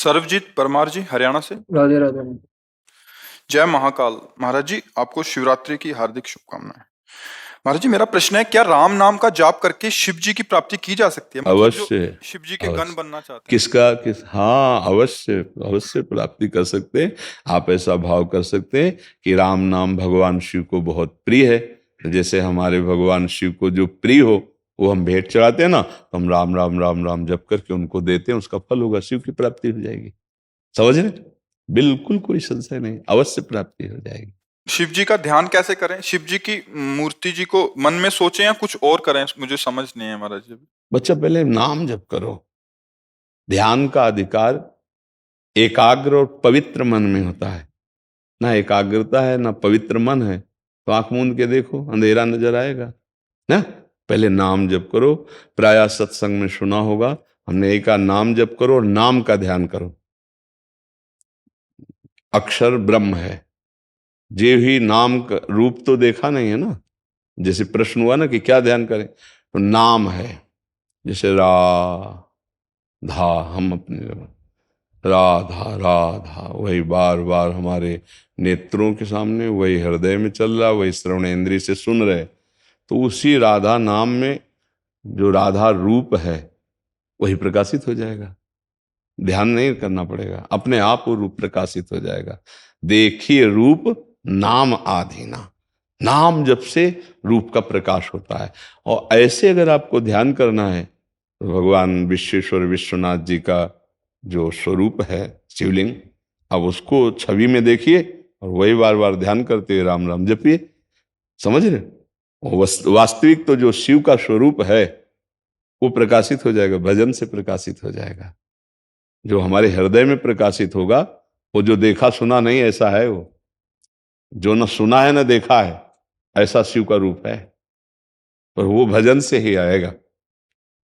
सर्वजीत परमार जी, हरियाणा से। राधे राधे। जय महाकाल। महाराज जी, आपको शिवरात्रि की हार्दिक शुभकामनाएं। महाराज जी, मेरा प्रश्न है, क्या राम नाम का जाप करके शिव जी की प्राप्ति की जा सकती है? मतलब जो अवश्य। शिव जी के गण अवश्य। बनना चाहते हैं। किसका किस हाँ, अवश्य अवश्य प्राप्ति कर सकते हैं। आप ऐसा भाव कर सकते हैं कि राम नाम भगवान शिव को बहुत प्रिय है। तो जैसे हमारे भगवान शिव को जो प्रिय हो वो हम भेंट चढ़ाते हैं ना, तो हम राम राम राम राम जप करके उनको देते हैं, उसका फल होगा, शिव की प्राप्ति हो जाएगी। समझ रहे? बिल्कुल कोई संशय नहीं, अवश्य प्राप्ति हो जाएगी। शिव जी का ध्यान कैसे करें? शिव जी की मूर्ति जी को मन में सोचें या कुछ और करें? मुझे समझ नहीं है महाराज जी। बच्चा, पहले नाम जप करो। ध्यान का अधिकार एकाग्र और पवित्र मन में होता है। ना एकाग्रता है ना पवित्र मन है तो आंख मूंद के देखो, अंधेरा नजर आएगा ना। पहले नाम जप करो। प्रायः सत्संग में सुना होगा, हमने एक नाम जप करो और नाम का ध्यान करो। अक्षर ब्रह्म है, जे ही नाम का रूप तो देखा नहीं है ना। जैसे प्रश्न हुआ ना कि क्या ध्यान करें, तो नाम है। जैसे राधा, हम अपने राधा राधा वही बार बार हमारे नेत्रों के सामने, वही हृदय में चल रहा, वही श्रवण इंद्रिय से सुन रहे। तो उसी राधा नाम में जो राधा रूप है वही प्रकाशित हो जाएगा। ध्यान नहीं करना पड़ेगा, अपने आप वो रूप प्रकाशित हो जाएगा। देखिए रूप नाम आधीना। नाम जब से रूप का प्रकाश होता है। और ऐसे अगर आपको ध्यान करना है तो भगवान विश्वेश्वर विश्वनाथ जी का जो स्वरूप है शिवलिंग, अब उसको छवि में देखिए और वही बार बार ध्यान करते हुए राम राम जपिए। समझ रहे? वास्तविक तो जो शिव का स्वरूप है वो प्रकाशित हो जाएगा, भजन से प्रकाशित हो जाएगा। जो हमारे हृदय में प्रकाशित होगा वो जो देखा सुना नहीं ऐसा है, वो जो न सुना है न देखा है ऐसा शिव का रूप है। पर वो भजन से ही आएगा।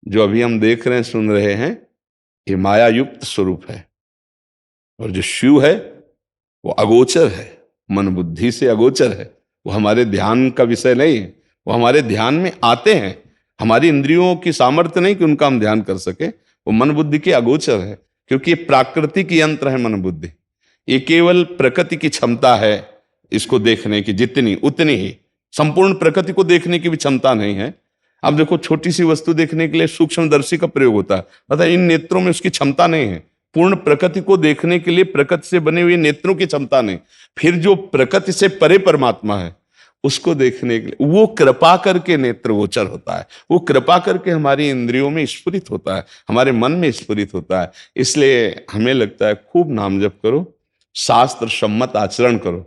जो अभी हम देख रहे हैं सुन रहे हैं ये माया युक्त स्वरूप है, और जो शिव है वो अगोचर है, मन बुद्धि से अगोचर है। वो हमारे ध्यान का विषय नहीं है, वो हमारे ध्यान में आते हैं। हमारी इंद्रियों की सामर्थ्य नहीं कि उनका हम ध्यान कर सके, वो मन बुद्धि के अगोचर है। क्योंकि ये प्राकृतिक यंत्र है मन बुद्धि, ये केवल प्रकृति की क्षमता है इसको देखने की, जितनी उतनी ही। संपूर्ण प्रकृति को देखने की भी क्षमता नहीं है। अब देखो, छोटी सी वस्तु देखने के लिए सूक्ष्मदर्शी का प्रयोग होता है, पता है इन नेत्रों में उसकी क्षमता नहीं है। पूर्ण प्रकृति को देखने के लिए प्रकृति से बने हुए नेत्रों की क्षमता नहीं। फिर जो प्रकृति से परे परमात्मा है उसको देखने के लिए वो कृपा करके नेत्र गोचर होता है, वो कृपा करके हमारी इंद्रियों में स्फुरित होता है, हमारे मन में स्फुरित होता है। इसलिए हमें लगता है खूब नाम जप करो, शास्त्र सम्मत आचरण करो।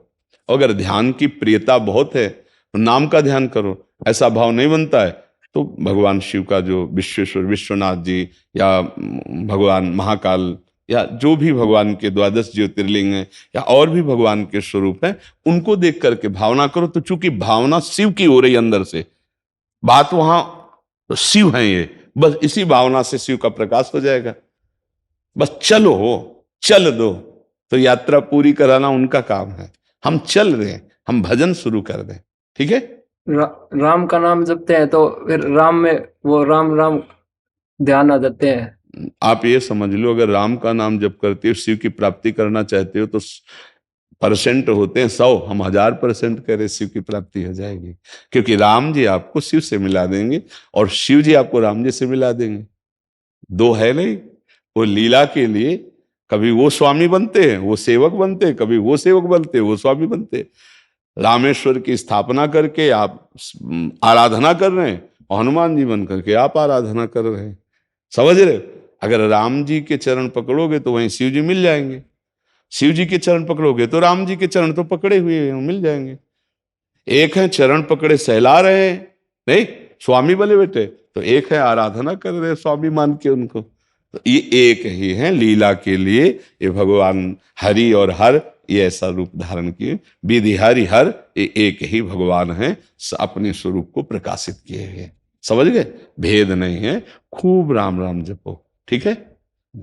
अगर ध्यान की प्रियता बहुत है तो नाम का ध्यान करो। ऐसा भाव नहीं बनता है तो भगवान शिव का जो विश्वेश्वर विश्वनाथ जी या भगवान महाकाल या जो भी भगवान के 12 ज्योतिर्लिंग हैं या और भी भगवान के स्वरूप हैं, उनको देख करके भावना करो। तो चूंकि भावना शिव की हो रही अंदर से, बात वहां तो शिव है, ये बस इसी भावना से शिव का प्रकाश हो जाएगा। बस चलो, चल दो। तो यात्रा पूरी कराना उनका काम है, हम चल रहे हैं, हम भजन शुरू कर दें। ठीक है? राम का नाम जपते हैं तो फिर राम में वो राम राम ध्यान आ जाते हैं। आप ये समझ लो, अगर राम का नाम जप करते हो, शिव की प्राप्ति करना चाहते हो तो परसेंट होते हैं 100, हम 1000% करें शिव की प्राप्ति हो जाएगी। क्योंकि राम जी आपको शिव से मिला देंगे और शिव जी आपको राम जी से मिला देंगे। दो है नहीं। वो लीला के लिए कभी वो स्वामी बनते हैं, वो सेवक बनते हैं, कभी वो सेवक बनते हैं, वो स्वामी बनते हैं। रामेश्वर की स्थापना करके आप आराधना कर रहे हैं और हनुमान जी बन करके आप आराधना कर रहे हैं। समझ रहे? अगर राम जी के चरण पकड़ोगे तो वहीं शिव जी मिल जाएंगे, शिव जी के चरण पकड़ोगे तो राम जी के चरण तो पकड़े हुए हैं, मिल जाएंगे। एक है चरण पकड़े सहला रहे हैं, नहीं स्वामी बने बेटे, तो एक है आराधना कर रहे स्वामी मान के उनको। तो ये एक ही है लीला के लिए। ये भगवान हरि और हर ये ऐसा रूप धारण किए, विधि हरि हर ये एक ही भगवान है, अपने स्वरूप को प्रकाशित किए हुए। समझ गए? भेद नहीं है। खूब राम राम जपो। ठीक है?